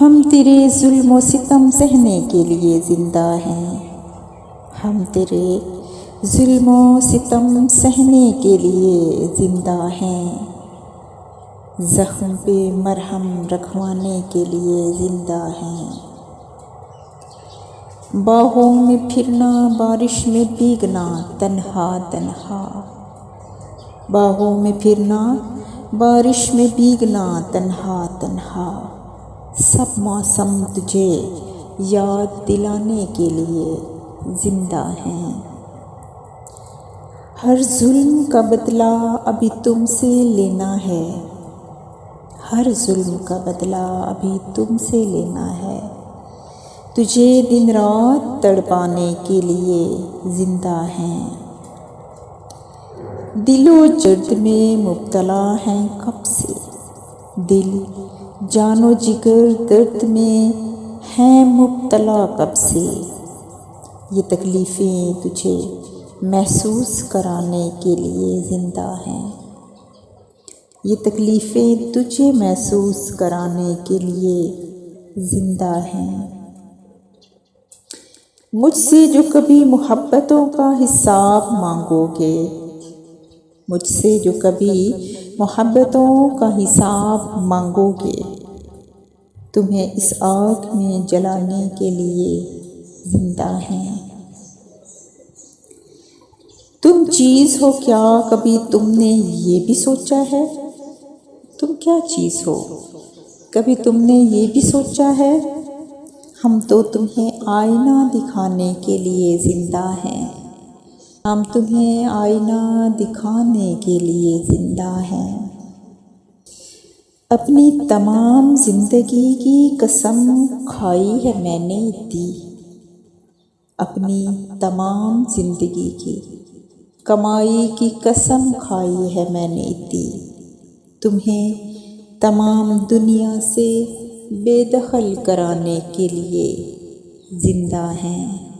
ہم تیرے ظلم و ستم سہنے کے لیے زندہ ہیں، ہم تیرے ظلم و ستم سہنے کے لیے زندہ ہیں، زخم پہ مرہم رکھوانے کے لیے زندہ ہیں۔ باہوں میں پھرنا، بارش میں بھیگنا، تنہا تنہا، باہوں میں پھرنا، بارش میں بھیگنا، تنہا تنہا، سب موسم تجھے یاد دلانے کے لیے زندہ ہیں۔ ہر ظلم کا بدلہ ابھی تم سے لینا ہے، ہر ظلم کا بدلہ ابھی تم سے لینا ہے، تجھے دن رات تڑپانے کے لیے زندہ ہیں۔ دل و درد میں مبتلا ہیں کب سے، دل جان و جگر درد میں ہیں مبتلا کب سے، یہ تکلیفیں تجھے محسوس کرانے کے لیے زندہ ہیں، یہ تکلیفیں تجھے محسوس کرانے کے لیے زندہ ہیں۔ مجھ سے جو کبھی محبتوں کا حساب مانگو گے، مجھ سے جو کبھی محبتوں کا حساب مانگو گے، تمہیں اس آگ میں جلانے کے لیے زندہ ہیں۔ تم چیز ہو کیا کبھی تم نے یہ بھی سوچا ہے، تم کیا چیز ہو کبھی تم نے یہ بھی سوچا ہے، ہم تو تمہیں آئینہ دکھانے کے لیے زندہ ہیں، ہم تمہیں آئینہ دکھانے کے لیے زندہ ہیں۔ اپنی تمام زندگی کی قسم کھائی ہے میں نے اتنی، اپنی تمام زندگی کی کمائی کی قسم کھائی ہے میں نے اتنی، تمہیں تمام دنیا سے بے دخل کرانے کے لیے زندہ ہیں۔